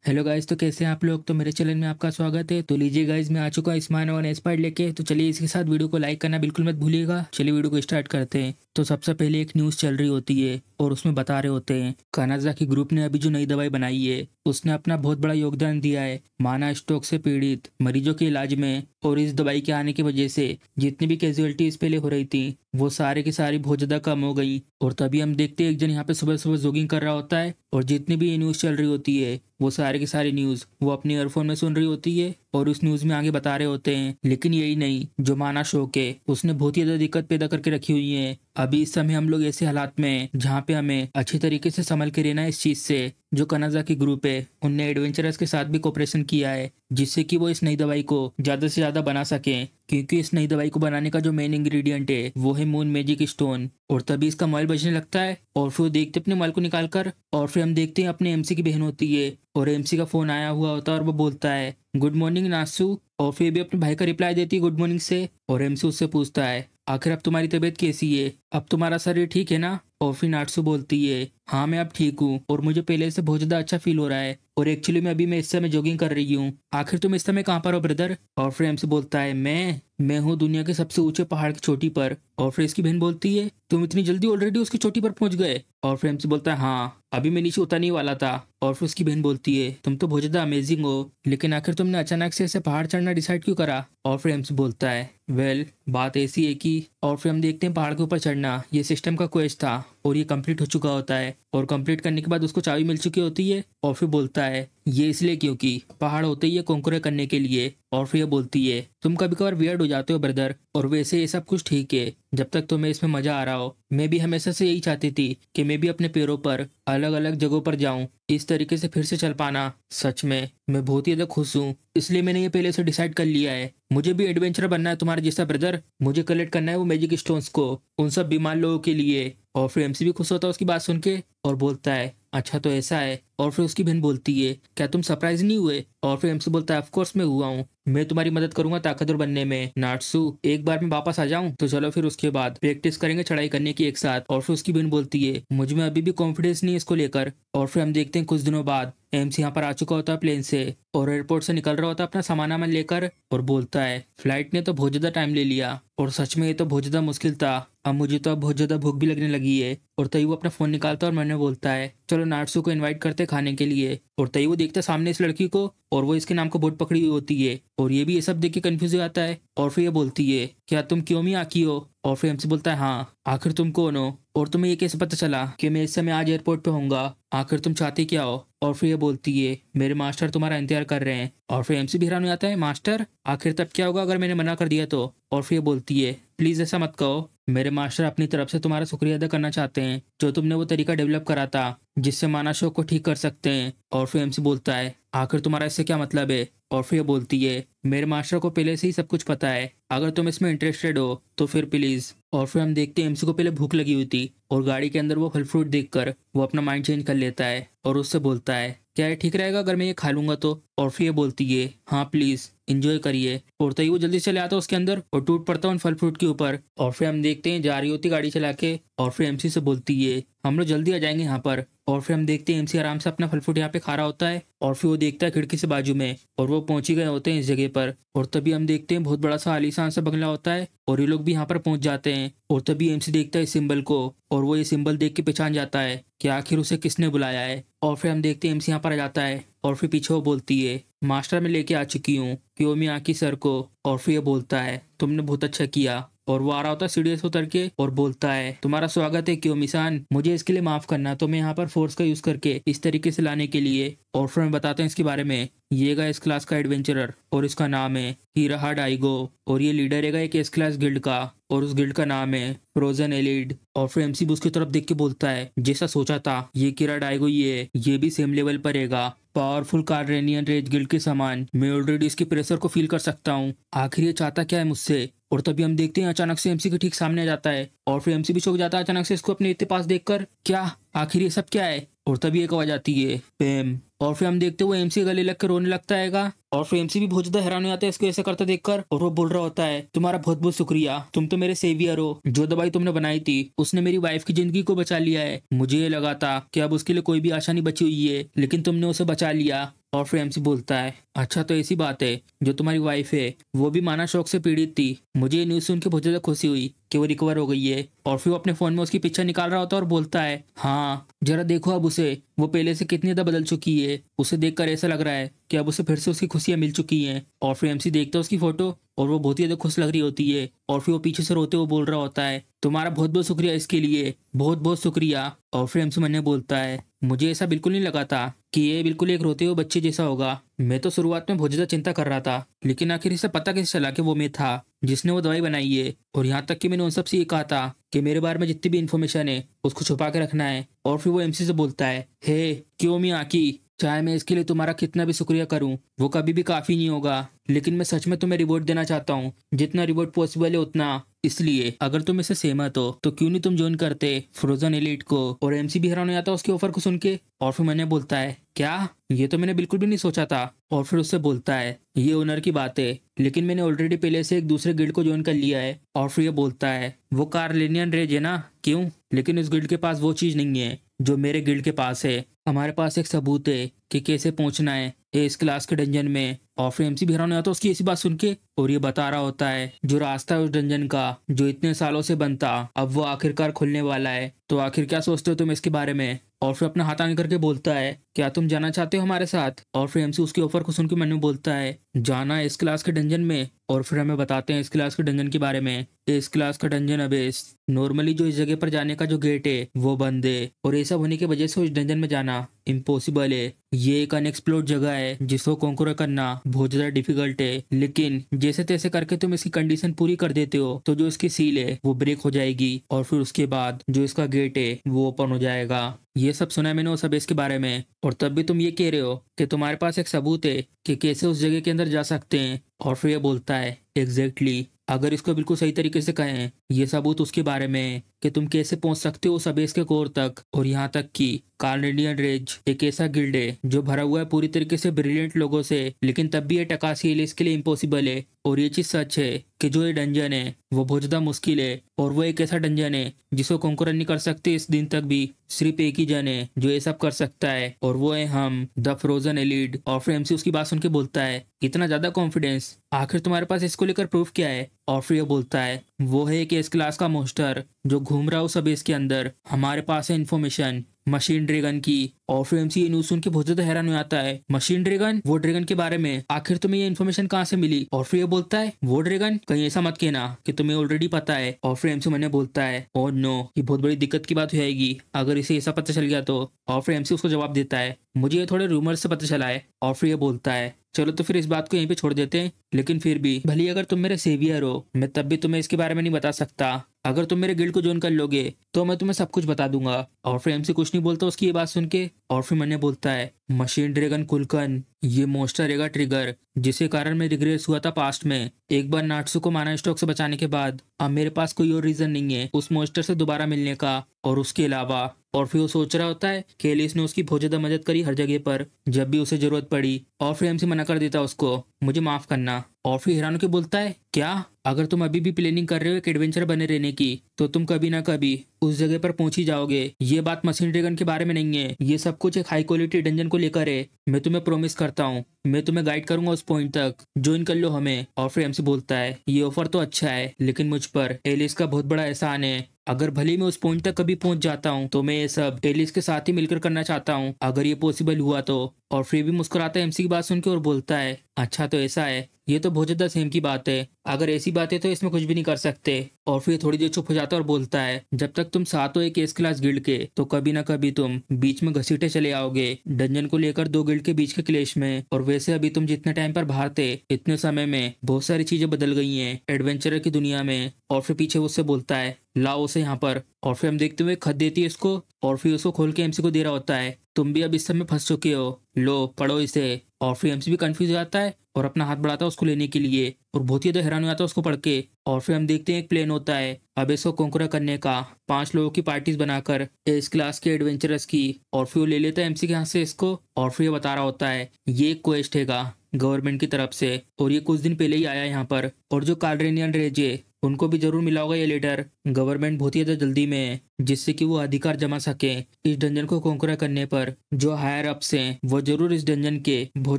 Hello guys, तो कैसे हैं आप लोग। तो मेरे चैनल में आपका स्वागत है। तो लीजिए गाइस, मैं आ चुका हूँ स्मार्ट वन एस्पाइड लेके। तो चलिए इसके साथ वीडियो को लाइक करना बिल्कुल मत भूलिएगा। चलिए वीडियो को स्टार्ट करते हैं। तो सबसे पहले एक न्यूज़ चल रही होती है और उसमें बता रहे होते हैं कानाजा की ग्रुप ने अभी जो नई दवाई बनाई है उसने अपना बहुत बड़ा योगदान दिया है माना स्ट्रोक से पीड़ित मरीजों के इलाज में। और इस दवाई के आने की वजह से जितनी भी कैजुअलिटीज पहले हो रही थी वो सारे की सारी बहुत ज्यादा कम हो गई। और तभी हम देखते हैं एक जन यहाँ पे सुबह सुबह जॉगिंग कर रहा होता है और जितनी भी ये न्यूज़ चल रही होती है वो सारे की सारी न्यूज़ वो अपने ईयरफोन में सुन रही होती है और उस न्यूज़ में आगे बता रहे होते हैं। लेकिन यही नहीं, जो माना शोक है उसने बहुत ही ज्यादा दिक्कत पैदा करके रखी हुई है। अभी इस समय हम लोग ऐसे हालात में हैं जहाँ पे हमें अच्छी तरीके से संभल के रहना है इस चीज से। जो कनाजा की ग्रुप है उनने एडवेंचरस के साथ भी कोऑपरेशन किया है जिससे कि वो इस नई दवाई को ज्यादा से ज्यादा बना सकें, क्योंकि इस नई दवाई को बनाने का जो मेन इंग्रेडिएंट है वो है मून मैजिक स्टोन। और तभी इसका मॉल बचने लगता है और फिर वो देखते अपने मॉल को निकाल कर और फिर हम देखते हैं अपने एमसी की बहन होती है और एमसी का फोन आया हुआ होता है और वो बोलता है गुड मॉर्निंग नासू। और फिर भी अपने भाई का रिप्लाई देती है गुड मॉर्निंग से। और एमसी उससे पूछता है आखिर अब तुम्हारी तबीयत कैसी है, अब तुम्हारा शरीर ठीक है ना। और फिर नाटसू बोलती है हाँ मैं अब ठीक हूँ और मुझे पहले से बहुत ज्यादा अच्छा फील हो रहा है और एक्चुअली मैं अभी मैं इस समय जॉगिंग कर रही हूँ। आखिर तुम इस समय कहाँ पर हो ब्रदर। और फिर एमसी बोलता है मैं हूँ दुनिया के सबसे ऊंचे पहाड़ की चोटी पर। और फिर इसकी बहन बोलती है तुम इतनी जल्दी ऑलरेडी उसकी चोटी पर पहुंच गए। और फिर एमसी बोलता है हाँ अभी मैं नीचे उतरने ही वाला था। और फिर उसकी बहन बोलती है तुम तो बहुत ज्यादा अमेजिंग हो, लेकिन आखिर तुमने अचानक से ऐसे पहाड़ चढ़ना डिसाइड क्यों करा। और फिर एमसी बोलता है वेल बात ऐसी है कि। और फिर हम देखते हैं पहाड़ के ऊपर चढ़ना ये सिस्टम का क्वेस्ट था और ये कंप्लीट हो चुका होता है और कंप्लीट करने के बाद उसको चाबी मिल चुकी होती है। और फिर बोलता है ये इसलिए क्योंकि पहाड़ होते ही है कॉन्कर करने के लिए। और फिर ये बोलती है तुम कभी कभार वियर्ड हो जाते हो ब्रदर, और वैसे ये सब कुछ ठीक है जब तक तुम्हें इसमें मजा आ रहा हो। मैं भी हमेशा से यही चाहती थी कि मैं भी अपने पैरों पर अलग अलग जगहों पर जाऊं, इस तरीके से फिर से चल पाना सच में मैं बहुत ही ज्यादा खुश हूँ। इसलिए मैंने ये पहले से डिसाइड कर लिया है मुझे भी एडवेंचर बनना है तुम्हारे जैसा ब्रदर। मुझे कलेक्ट करना है वो मैजिक स्टोन्स को उन सब बीमार लोगों के लिए। और फिर एमसी भी खुश होता है उसकी बात सुन के और बोलता है अच्छा तो ऐसा है। और फिर उसकी बहन बोलती है क्या तुम सरप्राइज नहीं हुए। और फिर एमसी बोलता है ऑफ कोर्स मैं हुआ हूँ, मैं तुम्हारी मदद करूंगा ताकतवर बनने में नाटसू। एक बार मैं वापस आ जाऊं तो चलो फिर उसके बाद प्रैक्टिस करेंगे चढ़ाई करने की एक साथ। और फिर उसकी बहन बोलती है मुझ में अभी भी कॉन्फिडेंस नहीं है इसको लेकर। और फिर हम देखते हैं कुछ दिनों बाद एमसी यहाँ पर आ चुका होता है प्लेन से और एयरपोर्ट से निकल रहा होता है अपना सामान वामान लेकर और बोलता है फ्लाइट ने तो बहुत ज्यादा टाइम ले लिया और सच में ये तो बहुत ज्यादा मुश्किल था, अब मुझे तो अब बहुत ज्यादा भूख भी लगने लगी है। और तभी वो अपना फोन निकालता है और मैंने बोलता है चलो नाटसू को इनवाइट करते खाने के लिए। और तभी वो देखता है सामने इस लड़की को और वो इसके नाम को बहुत पकड़ी हुई होती है और ये भी ये सब देख के कंफ्यूज हो जाता है। और फिर ये बोलती है क्या तुम क्योमी आकी हो। और फिर हमसे बोलता है हाँ आखिर तुम कौन हो और तुम्हें ये कैसे पता चला कि मैं इस समय आज एयरपोर्ट पे होऊंगा, आखिर तुम चाहते क्या हो। और फिर ये बोलती है मेरे मास्टर तुम्हारा इंतजार कर रहे हैं। और फिर एमसी भी हैरान हो जाता है मास्टर आखिर तब क्या होगा अगर मैंने मना कर दिया तो। और फिर ये बोलती है प्लीज ऐसा मत कहो, मेरे मास्टर अपनी तरफ से तुम्हारा शुक्रिया अदा करना चाहते हैं जो तुमने वो तरीका डेवलप करा था जिससे माना शोक को ठीक कर सकते हैं। और फिर एमसी बोलता है आखिर तुम्हारा इससे क्या मतलब है। और फिर ये बोलती है मेरे मास्टर को पहले से ही सब कुछ पता है, अगर तुम इसमें इंटरेस्टेड हो तो फिर प्लीज। और फिर हम देखते हैं एमसी को पहले भूख लगी हुई थी और गाड़ी के अंदर वो फल फ्रूट देखकर वो अपना माइंड चेंज कर लेता है और उससे बोलता है क्या ये ठीक रहेगा अगर मैं ये खा लूंगा तो। और फिर ये बोलती है हाँ प्लीज इंजॉय करिए। और तभी वो जल्दी से चले आता है उसके अंदर और टूट पड़ता है उन फल फ्रूट के ऊपर। और फिर हम देखते हैं जा रही होती गाड़ी चला के और फिर एमसी से बोलती है हम लोग जल्दी आ जाएंगे यहाँ पर। और फिर हम देखते हैं एमसी आराम से अपना फल फ्रूट यहाँ पे खा रहा होता है और फिर वो देखता है खिड़की से बाजू में और वो पहुंच ही गए होते हैं इस जगह पर। और तभी हम देखते हैं बहुत बड़ा सा आलीशान सा बंगला होता है और ये लोग भी यहाँ पर पहुंच जाते हैं। और तभी एमसी देखता है इस सिंबल को और वो ये सिंबल देख के पहचान जाता है कि आखिर उसे किसने बुलाया है। और फिर हम देखते हैं एमसी यहाँ पर आ जाता है और फिर पीछे वो बोलती है मास्टर मैं लेके आ चुकी हूँ क्योमी आकी सर को। और फिर ये बोलता है तुमने बहुत अच्छा किया। और वो आ रहा होता है सीढ़ी से उतर के और बोलता है तुम्हारा स्वागत है क्योमी-सान, मुझे इसके लिए माफ करना तो मैं यहाँ पर फोर्स का यूज करके इस तरीके से लाने के लिए। और फिर मैं बताते हैं इसके बारे में, ये इस क्लास का एडवेंचरर और इसका नाम है हीराहा डाइगो और ये लीडर है एक एस क्लास गिल्ड का और उस गिल्ड का नाम है फ्रोजन एलिड। और फिर एमसी भी उसकी तरफ देख के बोलता है जैसा सोचा था ये किरा डाइगो ये भी सेम लेवल पर रहेगा, पावरफुल कार्रेनियन रेज गिल्ड के समान। मैं ऑलरेडी इसके प्रेशर को फील कर सकता हूँ, आखिर ये चाहता क्या है मुझसे। और तभी हम देखते हैं अचानक से एमसी के ठीक सामने आ जाता है और फिर एमसी भी चौंक जाता है अचानक से इसको अपने इतने पास देखकर, क्या आखिर ये सब क्या है। और तभी एक आवाज आती है पैम। और फिर हम देखते हुए एमसी गले लग कर रोने लगता है और फिर एमसी भी बहुत ज्यादा हैरान हो जाता है इसको ऐसा करता देखकर और वो बोल रहा होता है तुम्हारा बहुत बहुत शुक्रिया, तुम तो मेरे सेवियर हो, जो दवाई तुमने बनाई थी उसने मेरी वाइफ की जिंदगी को बचा लिया है। मुझे ये लगा था कि अब उसके लिए कोई भी आशा नहीं बची हुई है लेकिन तुमने उसे बचा लिया। और फिर एमसी बोलता है, अच्छा तो ऐसी बात है, जो तुम्हारी वाइफ है वो भी माना शौक से पीड़ित थी। मुझे ये न्यूज़ सुन के बहुत ज़्यादा खुशी हुई कि वो रिकवर हो गई है। और फिर वो अपने फ़ोन में उसकी पिक्चर निकाल रहा होता है और बोलता है, हाँ जरा देखो अब उसे, वो पहले से कितनी ज़्यादा बदल चुकी है। उसे देखकर ऐसा लग रहा है कि अब उसे फिर से उसकी खुशियाँ मिल चुकी हैं। और फिर एमसी देखता है उसकी फ़ोटो और वो बहुत ही ज़्यादा खुश लग रही होती है। और फिर वो पीछे से रोते हुए बोल रहा होता है, तुम्हारा बहुत बहुत शुक्रिया इसके लिए, बहुत बहुत शुक्रिया। और फिर एमसी मन में बोलता है, मुझे ऐसा बिल्कुल नहीं लगा था कि ये बिल्कुल एक रोते हुए बच्चे जैसा होगा। मैं तो शुरुआत में बहुत ज़्यादा चिंता कर रहा था, लेकिन आखिर इसे पता कैसे चला कि वो मैं था जिसने वो दवाई बनाई है। और यहाँ तक कि मैंने उन सबसे ये कहा था कि मेरे बारे में जितनी भी इन्फॉर्मेशन है उसको छुपा के रखना है। और फिर वो एमसी से बोलता है, हे क्यों मियाकी, चाहे मैं इसके लिए तुम्हारा कितना भी शुक्रिया करूं वो कभी भी काफ़ी नहीं होगा। लेकिन मैं सच में तुम्हें रिवॉर्ड देना चाहता हूँ, जितना रिवॉर्ड पॉसिबल है उतना। इसलिए अगर तुम इससे सहमत हो तो क्यों नहीं तुम ज्वाइन करते फ्रोजन एलीट को। और एमसी भी हैरान हो जाता है उसके ऑफर को सुन के। और फिर मैंने बोलता है, क्या, ये तो मैंने बिल्कुल भी नहीं सोचा था। और फिर उससे बोलता है, ये ओनर की बात है, लेकिन मैंने ऑलरेडी पहले से एक दूसरे गिल्ड को ज्वाइन कर लिया है। और फिर ये बोलता है, वो कार्लिनियन रेज है ना, क्यों, लेकिन उस गिल्ड के पास वो चीज़ नहीं है जो मेरे गिल्ड के पास है। हमारे पास एक सबूत है कि कैसे पहुंचना है इस क्लास के डंजन में। और फिर एमसी भी हैरान हो जाता है उसकी ऐसी बात सुन के। और ये बता रहा होता है जो रास्ता है उस डंजन का जो इतने सालों से बनता, अब वो आखिरकार खुलने वाला है। तो आखिर क्या सोचते हो तुम इसके बारे में। और फिर अपना हाथ आगे करके बोलता है, क्या तुम जाना चाहते हो हमारे साथ। और फिर एमसी उसके ऑफर को सुन के मन में बोलता है, जाना है इस क्लास के डंजन में। और फिर हमें बताते हैं इस क्लास के डंजन के बारे में। इस क्लास का डंजन अबेस, नॉर्मली जो इस जगह पर जाने का जो गेट है वो बंद है, और ऐसा होने की वजह से उस डंजन में जाना इम्पॉसिबल है। ये एक अनएक्सप्लोर्ड जगह है जिसको कॉन्कर करना बहुत ज्यादा डिफिकल्ट है। लेकिन जैसे तैसे करके तुम इसकी कंडीशन पूरी कर देते हो तो जो इसकी सील है वो ब्रेक हो जाएगी, और फिर उसके बाद जो इसका गेट है वो ओपन हो जाएगा। ये सब सुना है मैंने उस अबेस के बारे में, और तब भी तुम ये कह रहे हो कि तुम्हारे पास एक सबूत है कि कैसे उस जगह के अंदर जा सकते हैं। और फिर ये बोलता है, एग्जैक्टली, अगर इसको बिल्कुल सही तरीके से कहें, ये सबूत उसके बारे में है कि तुम कैसे पहुंच सकते हो उस अबेस के कोर तक। और यहाँ तक कि कार्नेडियन रेज एक ऐसा गिल्ड है जो भरा हुआ है पूरी तरीके से ब्रिलियंट लोगों से, लेकिन तब भी ये टकासी एलिस के लिए इम्पॉसिबल है। और ये चीज सच है कि जो ये डंजन है वो बहुत ज्यादा मुश्किल है, और वो एक ऐसा डंजन है जिसको कॉन्कर नहीं कर सकते इस दिन तक भी। सिर्फ एक ही जन है जो ये सब कर सकता है, और वो है हम, द फ्रोजन एलीड। और फिर एमसी उसकी बात सुन के बोलता है, इतना ज्यादा कॉन्फिडेंस, आखिर तुम्हारे पास इसको लेकर प्रूफ क्या है। और फिर ये बोलता है, वो है कि इस क्लास का मोस्टर जो घूम रहा हो सब इसके अंदर। हमारे पास है इन्फॉर्मेशन मशीन ड्रैगन की। और फिर एमसी ये न्यूज सुन के बहुत ज्यादा हैरान हो जाता है, मशीन ड्रैगन, वो ड्रैगन के बारे में आखिर तुम्हें ये इन्फॉर्मेशन कहाँ से मिली। और फिर ये बोलता है, वो ड्रैगन, कहीं ऐसा मत कहना कि तुम्हें ऑलरेडी पता है। और फिर एमसी मैंने बोलता है, ओ नो, ये बहुत बड़ी दिक्कत की बात हो जाएगी अगर इसे ऐसा पता चल गया तो। और फिर एमसी उसको जवाब देता है, मुझे ये थोड़े रूमर से पता चला है। और फिर ये बोलता है, चलो तो फिर इस बात को यहीं पे छोड़ देते हैं, लेकिन फिर भी भले अगर तुम मेरे सेवियर हो, मैं तब भी तुम्हें इसके बारे में नहीं बता सकता। अगर तुम मेरे गिल्ड को ज्वाइन कर लोगे तो मैं तुम्हें सब कुछ बता दूंगा। और फिर एमसी कुछ नहीं बोलता उसकी ये बात सुन के। और फिर मैंने बोलता है, मशीन ड्रैगन कुलकन, ये मोस्टर रहेगा ट्रिगर, जिसके कारण मैं रिग्रेस हुआ था पास्ट में। एक बार नाटसू को माना स्टॉक से बचाने के बाद अब मेरे पास कोई और रीजन नहीं है उस मोस्टर से दोबारा मिलने का। और उसके अलावा, और फिर वो सोच रहा होता है कि एलिस ने उसकी बहुत ज्यादा मदद करी हर जगह पर जब भी उसे जरूरत पड़ी। और फिर एमसी मना कर देता उसको, मुझे माफ करना। और फिर हैरान होकर बोलता है, क्या, अगर तुम अभी भी प्लानिंग कर रहे हो एक एडवेंचर बने रहने की तो तुम कभी ना कभी उस जगह पर पहुंच ही जाओगे। ये बात मशीन ड्रैगन के बारे में नहीं है, ये सब कुछ एक हाई क्वालिटी डंजन को लेकर है। मैं तुम्हें प्रॉमिस करता हूँ मैं तुम्हें गाइड करूंगा उस पॉइंट तक, ज्वाइन कर लो हमें। और फिर एमसी बोलता है, ये ऑफर तो अच्छा है लेकिन मुझ पर एलिस का बहुत बड़ा एहसान है। अगर भले मैं उस पॉइंट तक कभी पहुंच जाता हूं तो मैं ये सब एलिस के साथ ही मिलकर करना चाहता हूं, अगर ये पॉसिबल हुआ तो। और फिर भी मुस्कुराता है एमसी की बात सुन के और बोलता है, अच्छा तो ऐसा है, ये तो बहुत ज्यादा सेम की बात है, अगर ऐसी बात है तो इसमें कुछ भी नहीं कर सकते। और फिर थोड़ी देर चुप हो जाता है और बोलता है, जब तक तुम साथ हो एक एस क्लास गिल्ड के तो कभी ना कभी तुम बीच में घसीटे चले आओगे डंजन को लेकर दो गिल्ड के बीच के क्लेश में। और वैसे अभी तुम जितने टाइम पर बाहर थे इतने समय में बहुत सारी चीजें बदल गई हैं एडवेंचरर की दुनिया में। और फिर पीछे उससे बोलता है, लाओ उसे यहाँ पर। और फिर हम देखते हुए खत देती है इसको, और फिर उसको खोल के एमसी को दे रहा होता है, तुम भी अब इस समय फंस चुके हो, लो पढ़ो इसे। और फिर एमसी भी कंफ्यूज हो जाता है और अपना हाथ बढ़ाता है उसको लेने के लिए, और बहुत ही ज्यादा हैरान हो जाता है उसको पढ़ के। और फिर हम देखते हैं एक प्लान होता है अब इसको कॉन्करा करने का, 5 लोगों की पार्टीज बनाकर इस क्लास के एडवेंचरस की। और फिर वो ले लेता है एमसी के हाथ से इसको, और फिर ये बता रहा होता है, ये एक क्वेस्ट हैगा गवर्नमेंट की तरफ से, और ये कुछ दिन पहले ही आया यहाँ पर। और जो कार्डेनियन रेज है उनको भी जरूर मिला होगा ये लेटर। गवर्नमेंट बहुत ही ज्यादा जल्दी में है जिससे कि वो अधिकार जमा सके इस डंजन को कॉन्कर करने पर। जो हायर अप्स हैं वो जरूर इस डंजन के बहुत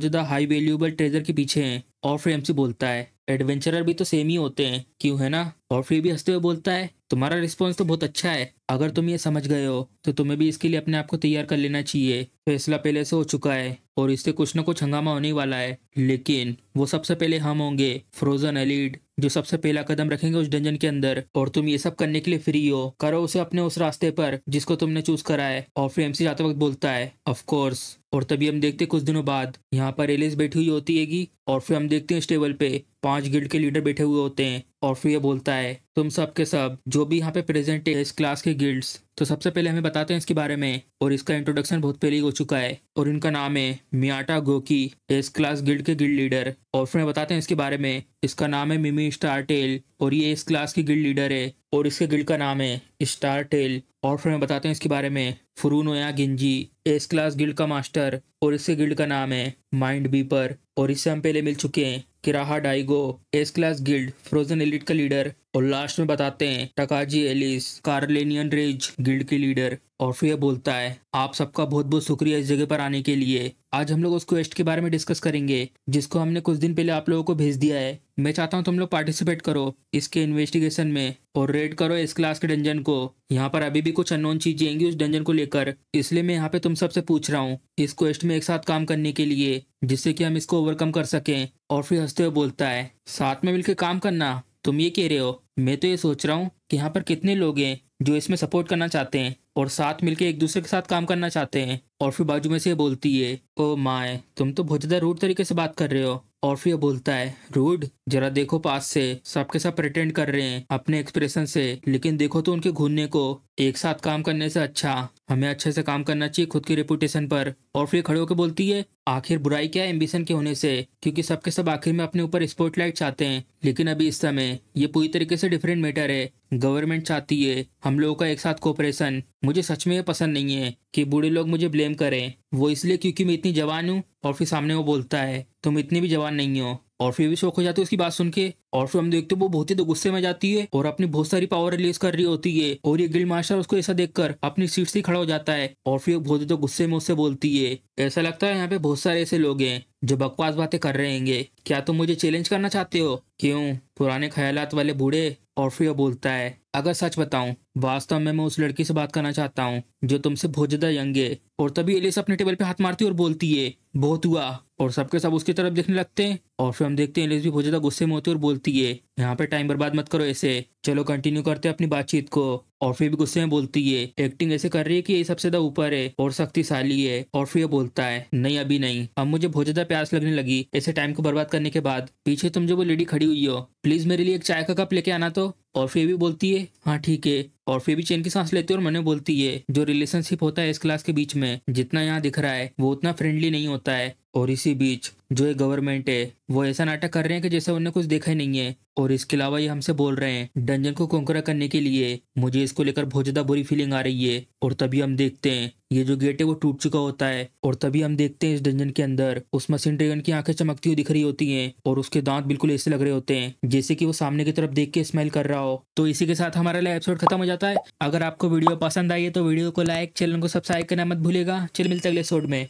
ज्यादा हाई वैल्यूएबल ट्रेजर के पीछे हैं। और फिर एमसी बोलता है एडवेंचरर भी तो सेम ही होते हैं, क्यों है ना। और फिर भी हंसते हुए बोलता है तुम्हारा रिस्पॉन्स तो बहुत अच्छा है, अगर तुम ये समझ गए हो तो तुम्हें भी इसके लिए अपने आप को तैयार कर लेना चाहिए। फैसला पहले से हो चुका है और इससे कुछ ना कुछ हंगामा होने वाला है, लेकिन वो सबसे पहले हम होंगे फ्रोजन एलिड जो सबसे पहला कदम रखेंगे उस डंजन के अंदर। और तुम ये सब करने के लिए फ्री हो, करो उसे अपने उस रास्ते पर जिसको तुमने चूज करा है। और फिर एमसी जाते वक्त बोलता है ऑफ कोर्स। और तभी हम देखते कुछ दिनों बाद यहाँ पर एलिस बैठी हुई होती हैगी और फिर हम देखते हैं इस टेबल पे 5 गिल्ड के लीडर बैठे हुए होते हैं। और फिर ये बोलता है तुम सब के सब जो भी यहाँ पे प्रेजेंट है इस क्लास के गिल्ड्स, तो सबसे पहले हमें बताते हैं इसके बारे में। और इसका इंट्रोडक्शन बहुत पहले ही हो चुका है और इनका नाम है मियाटा गोकी, एस क्लास गिल्ड के गिल्ड लीडर। और फिर बताते हैं इसके बारे में, इसका नाम है मिमी स्टारटेल और ये इस क्लास की गिल्ड लीडर है और इसके गिल्ड का नाम है स्टारटेल। और फिर बताते हैं इसके बारे में फुरुनोया गिंजी, एस क्लास गिल्ड का मास्टर और इसके गिल्ड का नाम है माइंड बीपर। और इससे हम पहले मिल चुके हैं Kiraha Daigo, S class guild Frozen Elite का लीडर। और लास्ट में बताते हैं Takaji Alice, Carlenian Rage guild की लीडर। और फिर ये बोलता है आप सबका बहुत बहुत शुक्रिया इस जगह पर आने के लिए। आज हम लोग उस क्वेस्ट के बारे में डिस्कस करेंगे जिसको हमने कुछ दिन पहले आप लोगों को भेज दिया है। मैं चाहता हूँ तुम लोग पार्टिसिपेट करो इसके इन्वेस्टिगेशन में और रेड करो इस क्लास के डंजन को। यहाँ पर अभी भी कुछ अननोन चीजें आएंगी उस डंजन को लेकर, इसलिए मैं यहाँ पे तुम सबसे पूछ रहा हूँ इस क्वेस्ट में एक साथ काम करने के लिए जिससे कि हम इसको ओवरकम कर सकें। और फिर हंसते हुए बोलता है साथ में मिलकर काम करना, तुम ये कह रहे हो। मैं तो ये सोच रहा हूँ कि यहाँ पर कितने लोग हैं जो इसमें सपोर्ट करना चाहते हैं और साथ मिलके एक दूसरे के साथ काम करना चाहते हैं। और फिर बाजू में से ये बोलती है ओ माय, तुम तो बहुत ज्यादा रूड तरीके से बात कर रहे हो। और फिर ये बोलता है रूड, जरा देखो पास से, सबके सब प्रिटेंड कर रहे हैं अपने एक्सप्रेशन से, लेकिन देखो तो उनके घूरने को। एक साथ काम करने से अच्छा हमें अच्छे से काम करना चाहिए खुद की रेपुटेशन पर। और फिर खड़े होकर बोलती है आखिर बुराई क्या है एम्बिशन के होने से, क्योंकि सबके सब आखिर में अपने ऊपर स्पॉटलाइट चाहते हैं। लेकिन अभी इस समय ये पूरी तरीके से डिफरेंट मैटर है। गवर्नमेंट चाहती है हम लोगों का एक साथ कोऑपरेशन। मुझे सच में ये पसंद नहीं है कि बूढ़े लोग मुझे ब्लेम करें, वो इसलिए क्योंकि मैं इतनी जवान हूँ। और फिर सामने वो बोलता है तुम इतनी भी जवान नहीं हो। और फिर भी शौक हो जाते हो उसकी बात सुन के। और फिर हम देखते हो वो बहुत ही तो गुस्से में जाती है और अपनी बहुत सारी पावर रिलीज कर रही होती है। और ये गिल्ड मास्टर उसको ऐसा देखकर अपनी सीट से खड़ा हो जाता है और फिर बहुत ही तो गुस्से में उससे बोलती है ऐसा लगता है यहाँ पे बहुत सारे ऐसे लोग हैं जो बकवास बातें कर रहे हैं, क्या तुम मुझे चैलेंज करना चाहते हो, क्यों पुराने ख्यालात वाले बूढ़े। और फिर बोलता है अगर सच बताऊं वास्तव में मैं उस लड़की से बात करना चाहता हूं जो तुमसे बहुत ज्यादा यंग है। और तभी एलिस अपने टेबल पे हाथ मारती है और बोलती है बहुत हुआ। और सबके सब उसकी तरफ देखने लगते हैं। और फिर हम देखते हैं एलिस भी बहुत ज्यादा गुस्से में होती है और बोलती है यहाँ पे टाइम बर्बाद मत करो ऐसे, चलो कंटिन्यू करते हैं अपनी बातचीत को। और फिर भी गुस्से में बोलती है एक्टिंग ऐसे कर रही है कि ये सबसे ज्यादा ऊपर है और शक्तिशाली है। और फिर बोलता है नहीं अभी नहीं, अब मुझे बहुत ज्यादा प्यास लगने लगी ऐसे टाइम को बर्बाद करने के बाद। पीछे तुम जो वो लेडी खड़ी हुई हो प्लीज मेरे लिए एक चाय का कप लेके आना तो। और फिर भी बोलती है हाँ ठीक है। और फिर भी चैन की सांस लेते और मन में बोलती है जो रिलेशनशिप होता है इस क्लास के बीच में जितना यहाँ दिख रहा है वो उतना फ्रेंडली नहीं होता है। और इसी बीच जो ये गवर्नमेंट है वो ऐसा नाटक कर रहे हैं कि जैसे उन्हें कुछ देखा ही नहीं है। और इसके अलावा ये हमसे बोल रहे हैं डंजन को कॉन्कर करने के लिए। मुझे इसको लेकर बहुत ज्यादा बुरी फीलिंग आ रही है। और तभी हम देखते हैं ये जो गेट है वो टूट चुका होता है। और तभी हम देखते हैं इस डंजन के अंदर उस मशीन ड्रैगन की आंखें चमकती हुई दिख रही होती हैं और उसके दांत बिल्कुल ऐसे लग रहे होते हैं जैसे कि वो सामने की तरफ देख के स्माइल कर रहा हो। तो इसी के साथ हमारा एपिसोड खत्म हो जाता है। अगर आपको वीडियो पसंद आई है तो वीडियो को लाइक, चैनल को सब्सक्राइब करना मत भूलेगा। चल मिलते हैं अगले एपिसोड में।